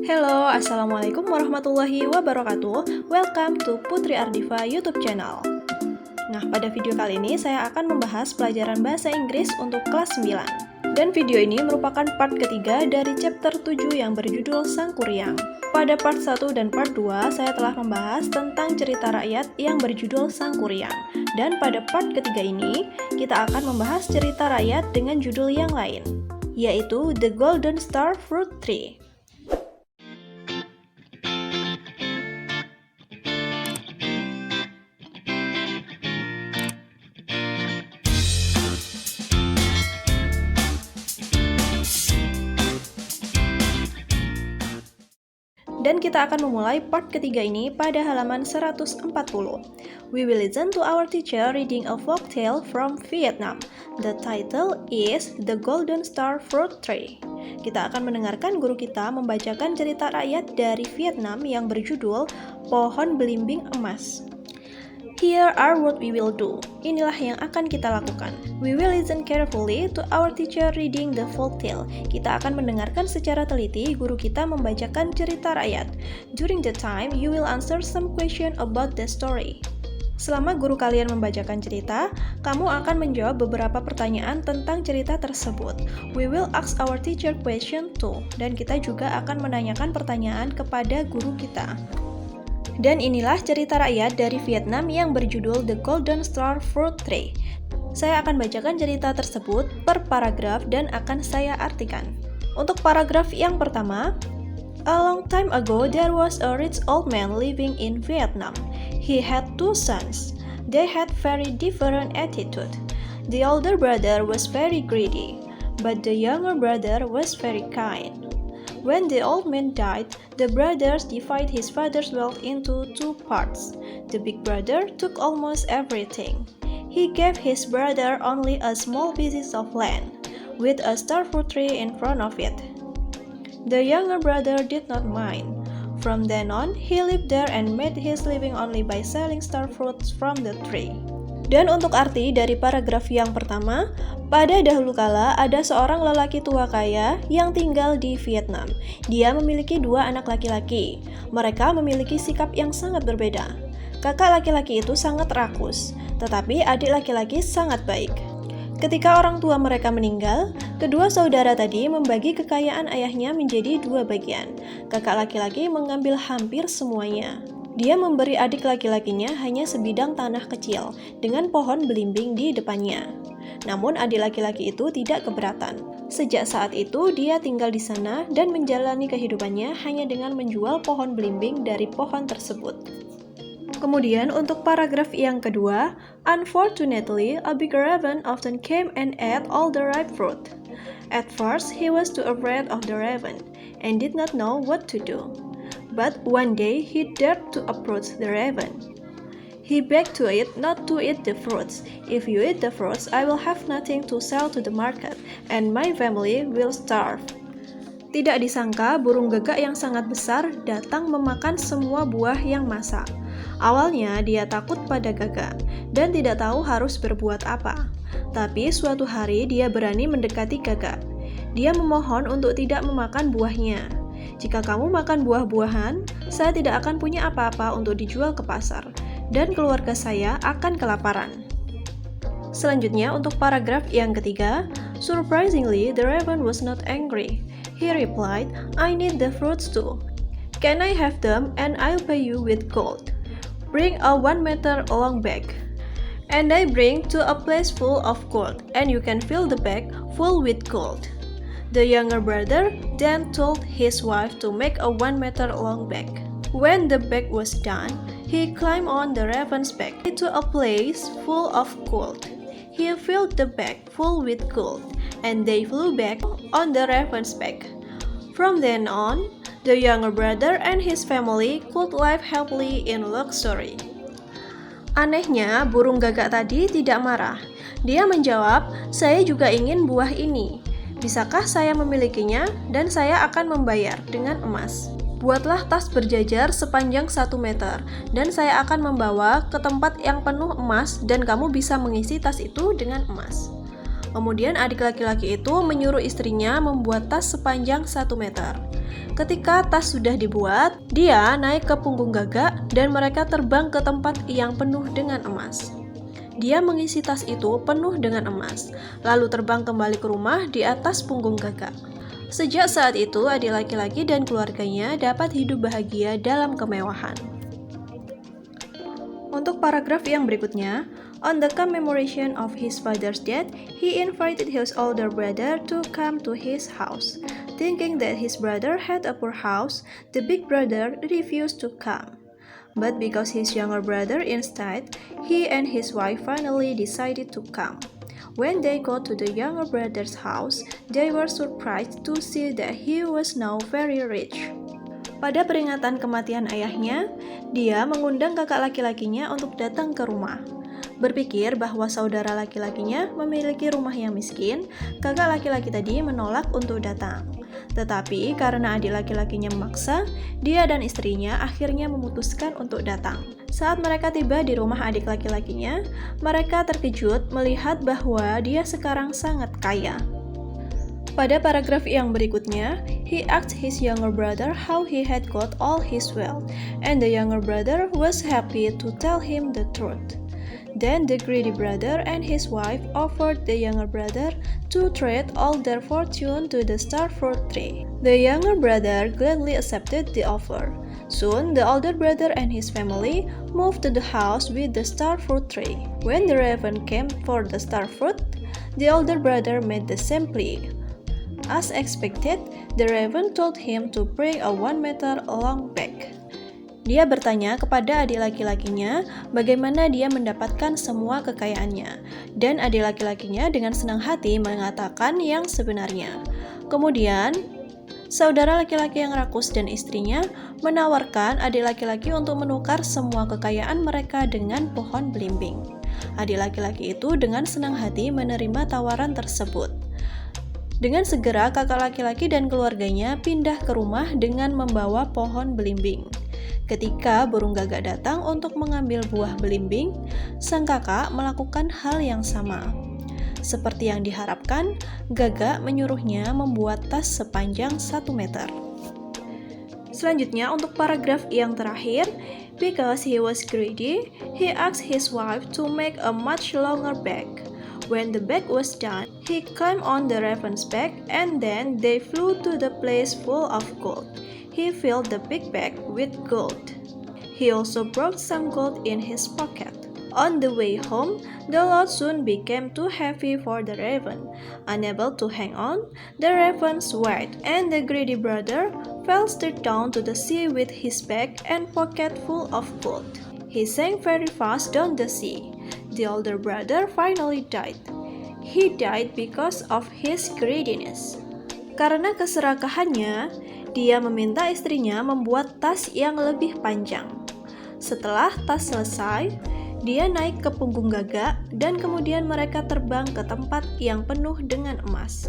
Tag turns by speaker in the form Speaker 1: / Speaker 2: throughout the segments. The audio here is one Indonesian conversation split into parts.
Speaker 1: Hello, Assalamualaikum warahmatullahi wabarakatuh. Welcome to Putri Ardifa YouTube channel. Nah, pada video kali ini saya akan membahas pelajaran bahasa Inggris untuk kelas 9. Dan video ini merupakan part ketiga dari chapter 7 yang berjudul Sang Kuryang. Pada part 1 dan part 2, saya telah membahas tentang cerita rakyat yang berjudul Sang Kuryang. Dan pada part ketiga ini, kita akan membahas cerita rakyat dengan judul yang lain, yaitu The Golden Star Fruit Tree. Dan kita akan memulai part ketiga ini pada halaman 140. We will listen to our teacher reading a folk tale from Vietnam. The title is The Golden Star Fruit Tree. Kita akan mendengarkan guru kita membacakan cerita rakyat dari Vietnam yang berjudul Pohon Belimbing Emas. Here are what we will do. Inilah yang akan kita lakukan. We will listen carefully to our teacher reading the folk tale. Kita akan mendengarkan secara teliti guru kita membacakan cerita rakyat. During the time, you will answer some question about the story. Selama guru kalian membacakan cerita, kamu akan menjawab beberapa pertanyaan tentang cerita tersebut. We will ask our teacher question too. Dan kita juga akan menanyakan pertanyaan kepada guru kita. Dan inilah cerita rakyat dari Vietnam yang berjudul The Golden Star Fruit Tree. Saya akan bacakan cerita tersebut per paragraf dan akan saya artikan. Untuk paragraf yang pertama, a long time ago there was a rich old man living in Vietnam. He had two sons. They had very different attitude. The older brother was very greedy, but the younger brother was very kind. When the old man died, the brothers divided his father's wealth into two parts. The big brother took almost everything. He gave his brother only a small piece of land, with a star fruit tree in front of it. The younger brother did not mind. From then on, he lived there and made his living only by selling star fruits from the tree. Dan untuk arti dari paragraf yang pertama, pada dahulu kala ada seorang lelaki tua kaya yang tinggal di Vietnam. Dia memiliki dua anak laki-laki. Mereka memiliki sikap yang sangat berbeda. Kakak laki-laki itu sangat rakus, tetapi adik laki-laki sangat baik. Ketika orang tua mereka meninggal, kedua saudara tadi membagi kekayaan ayahnya menjadi dua bagian. Kakak laki-laki mengambil hampir semuanya. Dia memberi adik laki-lakinya hanya sebidang tanah kecil dengan pohon belimbing di depannya. Namun adik laki-laki itu tidak keberatan. Sejak saat itu dia tinggal di sana dan menjalani kehidupannya hanya dengan menjual pohon belimbing dari pohon tersebut. Kemudian untuk paragraf yang kedua, unfortunately, a big raven often came and ate all the ripe fruit. At first, he was too afraid of the raven and did not know what to do. But one day he dared to approach the raven. He begged to it not to eat the fruits. If you eat the fruits, I will have nothing to sell to the market, and my family will starve. Tidak disangka, burung gagak yang sangat besar datang memakan semua buah yang masak. Awalnya dia takut pada gagak dan tidak tahu harus berbuat apa. Tapi suatu hari dia berani mendekati gagak. Dia memohon untuk tidak memakan buahnya. Jika kamu makan buah-buahan, saya tidak akan punya apa-apa untuk dijual ke pasar, dan keluarga saya akan kelaparan. Selanjutnya, untuk paragraf yang ketiga, surprisingly, the raven was not angry. He replied, I need the fruits too. Can I have them and I'll pay you with gold? Bring a 1 meter long bag. And I bring to a place full of gold, and you can fill the bag full with gold. The younger brother then told his wife to make a 1 meter long bag. When the bag was done, he climbed on the raven's back to a place full of gold. He filled the bag full with gold, and they flew back on the raven's back. From then on, the younger brother and his family could live happily in luxury. Anehnya, burung gagak tadi tidak marah. Dia menjawab, saya juga ingin buah ini. Bisakah saya memilikinya dan saya akan membayar dengan emas? Buatlah tas berjajar sepanjang 1 meter dan saya akan membawa ke tempat yang penuh emas dan kamu bisa mengisi tas itu dengan emas. Kemudian adik laki-laki itu menyuruh istrinya membuat tas sepanjang 1 meter. Ketika tas sudah dibuat, dia naik ke punggung Gagak dan mereka terbang ke tempat yang penuh dengan emas. Dia mengisi tas itu penuh dengan emas, lalu terbang kembali ke rumah di atas punggung Gagak. Sejak saat itu, adik laki-laki dan keluarganya dapat hidup bahagia dalam kemewahan. Untuk paragraf yang berikutnya, on the commemoration of his father's death, he invited his older brother to come to his house. Thinking that his brother had a poor house, the big brother refused to come. But because his younger brother instead, he and his wife finally decided to come. When they got to the younger brother's house, they were surprised to see that he was now very rich. Pada peringatan kematian ayahnya, dia mengundang kakak laki-lakinya untuk datang ke rumah. Berpikir bahwa saudara laki-lakinya memiliki rumah yang miskin, kakak laki-laki tadi menolak untuk datang. Tetapi karena adik laki-lakinya memaksa, dia dan istrinya akhirnya memutuskan untuk datang. Saat mereka tiba di rumah adik laki-lakinya, mereka terkejut melihat bahwa dia sekarang sangat kaya. Pada paragraf yang berikutnya, he asked his younger brother how he had got all his wealth, and the younger brother was happy to tell him the truth. Then the greedy brother and his wife offered the younger brother to trade all their fortune to the star fruit tree. The younger brother gladly accepted the offer. Soon, the older brother and his family moved to the house with the star fruit tree. When the raven came for the star fruit, the older brother made the same plea. As expected, the raven told him to bring a 1-meter long bag. Dia bertanya kepada adik laki-lakinya bagaimana dia mendapatkan semua kekayaannya, dan adik laki-lakinya dengan senang hati mengatakan yang sebenarnya. Kemudian, saudara laki-laki yang rakus dan istrinya menawarkan adik laki-laki untuk menukar semua kekayaan mereka dengan pohon belimbing. Adik laki-laki itu dengan senang hati menerima tawaran tersebut. Dengan segera kakak laki-laki dan keluarganya pindah ke rumah dengan membawa pohon belimbing. Ketika burung gagak datang untuk mengambil buah belimbing, sang kakak melakukan hal yang sama. Seperti yang diharapkan, gagak menyuruhnya membuat tas sepanjang 1 meter. Selanjutnya untuk paragraf yang terakhir, because he was greedy, he asked his wife to make a much longer bag. When the bag was done, he climbed on the raven's back and then they flew to the place full of gold. He filled the big bag with gold. He also brought some gold in his pocket. On the way home, the load soon became too heavy for the raven. Unable to hang on, the raven swayed, and the greedy brother fell straight down to the sea with his bag and pocket full of gold. He sank very fast down the sea. The older brother finally died. He died because of his greediness. Karena keserakahannya, dia meminta istrinya membuat tas yang lebih panjang. Setelah tas selesai, dia naik ke punggung gagak dan kemudian mereka terbang ke tempat yang penuh dengan emas.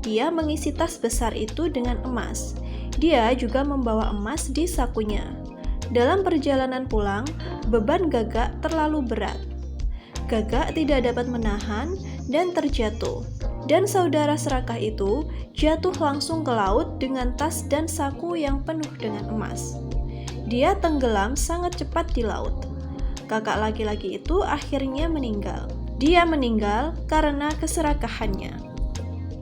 Speaker 1: Dia mengisi tas besar itu dengan emas. Dia juga membawa emas di sakunya. Dalam perjalanan pulang, beban gagak terlalu berat. Gagak tidak dapat menahan dan terjatuh, dan saudara serakah itu jatuh langsung ke laut dengan tas dan saku yang penuh dengan emas. Dia tenggelam sangat cepat di laut. Kakak laki-laki itu akhirnya meninggal. Dia meninggal karena keserakahannya.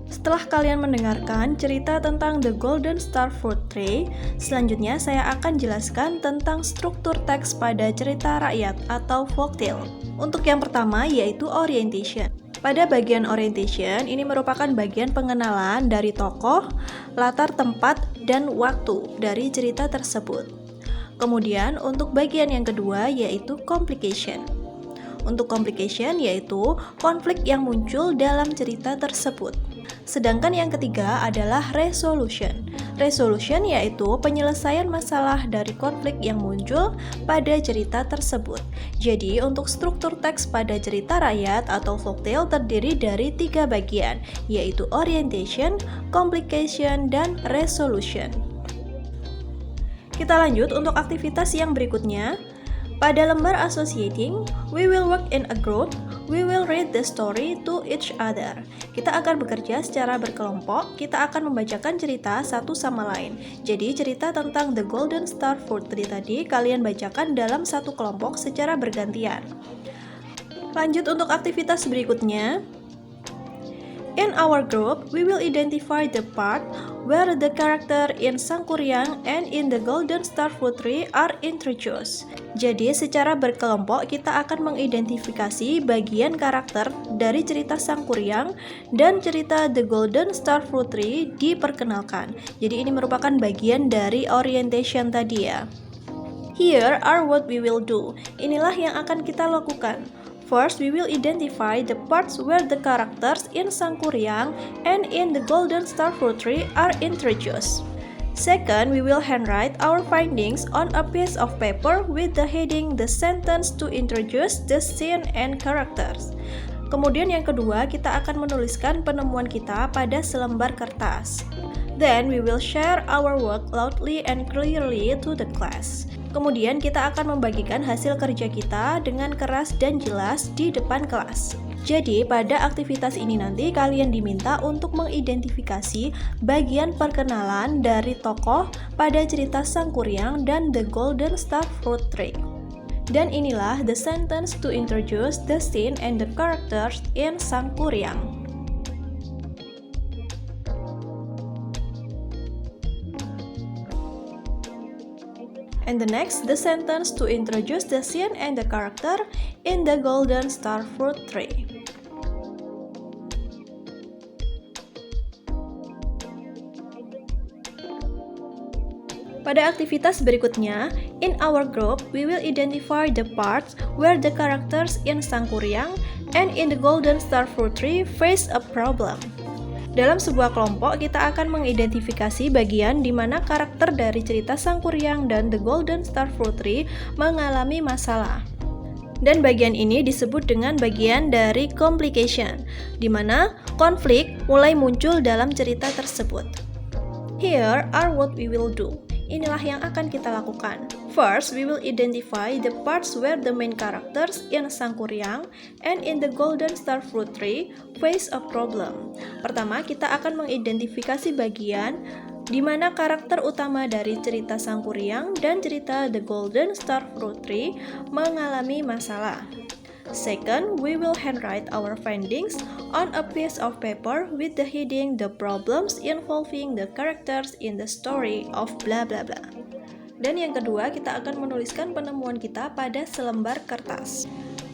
Speaker 1: Setelah kalian mendengarkan cerita tentang The Golden Star Fruit Tree, selanjutnya saya akan jelaskan tentang struktur teks pada cerita rakyat atau folktale. Untuk yang pertama yaitu orientation. Pada bagian orientation, ini merupakan bagian pengenalan dari tokoh, latar tempat, dan waktu dari cerita tersebut. Kemudian untuk bagian yang kedua yaitu complication. Untuk complication yaitu konflik yang muncul dalam cerita tersebut. Sedangkan yang ketiga adalah resolution. Resolution yaitu penyelesaian masalah dari konflik yang muncul pada cerita tersebut. Jadi untuk struktur teks pada cerita rakyat atau folktale terdiri dari 3 bagian, yaitu orientation, complication, dan resolution. Kita lanjut untuk aktivitas yang berikutnya. Pada lembar associating, we will work in a group, we will read the story to each other. Kita akan bekerja secara berkelompok, kita akan membacakan cerita satu sama lain. Jadi cerita tentang The Golden Star Fruit Tree tadi kalian bacakan dalam satu kelompok secara bergantian. Lanjut untuk aktivitas berikutnya. In our group, we will identify the part where the character in Sangkuriang and in the Golden Star Fruit Tree are introduced. Jadi, secara berkelompok kita akan mengidentifikasi bagian karakter dari cerita Sangkuriang dan cerita The Golden Star Fruit Tree diperkenalkan. Jadi, ini merupakan bagian dari orientation tadi ya. Here are what we will do. Inilah yang akan kita lakukan. First, we will identify the parts where the characters in Sangkuriang and in the Golden Star Fruit Tree are introduced. Second, we will handwrite our findings on a piece of paper with the heading "The sentence to introduce the scene and characters." Kemudian yang kedua, kita akan menuliskan penemuan kita pada selembar kertas. Then, we will share our work loudly and clearly to the class. Kemudian kita akan membagikan hasil kerja kita dengan keras dan jelas di depan kelas. Jadi pada aktivitas ini nanti kalian diminta untuk mengidentifikasi bagian perkenalan dari tokoh pada cerita Sangkuriang dan The Golden Star Fruit Tree. Dan inilah the sentence to introduce the scene and the characters in Sangkuriang. And the next, the sentence to introduce the scene and the character in the Golden Star Fruit Tree. Pada aktivitas berikutnya, in our group, we will identify the parts where the characters in Sangkuriang and in the Golden Star Fruit Tree face a problem. Dalam sebuah kelompok, kita akan mengidentifikasi bagian di mana karakter dari cerita Sangkuriang dan The Golden Star Fruit Tree mengalami masalah. Dan bagian ini disebut dengan bagian dari complication, di mana konflik mulai muncul dalam cerita tersebut. Here are what we will do. Inilah yang akan kita lakukan. First, we will identify the parts where the main characters in Sangkuriang and in the Golden Star Fruit Tree face a problem. Pertama, kita akan mengidentifikasi bagian di mana karakter utama dari cerita Sangkuriang dan cerita The Golden Star Fruit Tree mengalami masalah. Second, we will handwrite our findings on a piece of paper with the heading "The problems involving the characters in the story of blah blah blah." Dan yang kedua, kita akan menuliskan penemuan kita pada selembar kertas.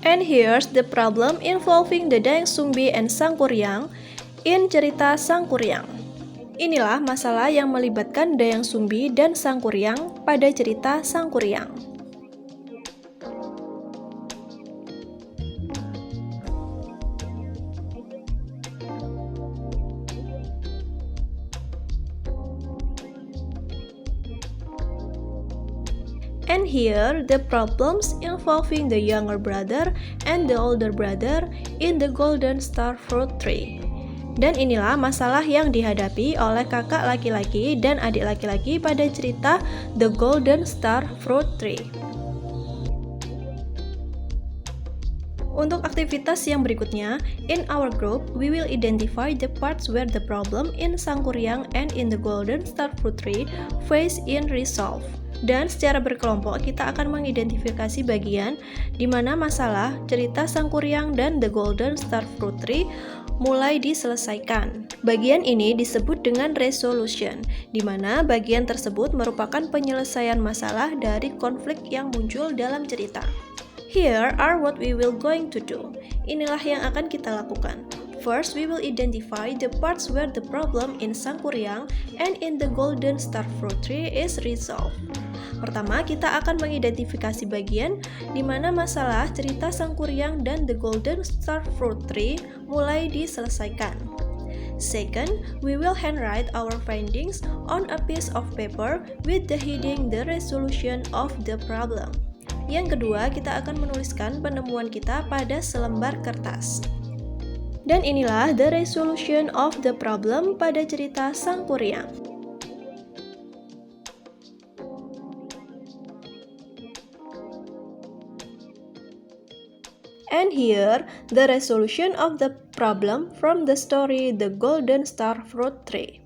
Speaker 1: And here's the problem involving the Dayang Sumbi and Sangkuriang in cerita Sangkuriang. Inilah masalah yang melibatkan Dayang Sumbi dan Sangkuriang pada cerita Sangkuriang. And here, the problems involving the younger brother and the older brother in the Golden Star Fruit Tree. Dan inilah masalah yang dihadapi oleh kakak laki-laki dan adik laki-laki pada cerita The Golden Star Fruit Tree. Untuk aktivitas yang berikutnya, in our group, we will identify the parts where the problem in Sangkuriang and in the Golden Star Fruit Tree face in resolve. Dan secara berkelompok kita akan mengidentifikasi bagian di mana masalah cerita Sangkuriang dan The Golden Star Fruit Tree mulai diselesaikan. Bagian ini disebut dengan resolution, di mana bagian tersebut merupakan penyelesaian masalah dari konflik yang muncul dalam cerita. Here are what we will going to do. Inilah yang akan kita lakukan. First, we will identify the parts where the problem in Sangkuriang and in the Golden Star Fruit Tree is resolved. Pertama, kita akan mengidentifikasi bagian di mana masalah cerita Sangkuriang dan The Golden Star Fruit Tree mulai diselesaikan. Second, we will handwrite our findings on a piece of paper with the heading "The resolution of the problem." Yang kedua, kita akan menuliskan penemuan kita pada selembar kertas. Dan inilah the resolution of the problem pada cerita Sangkuriang. And here, the resolution of the problem from the story The Golden Star Fruit Tree.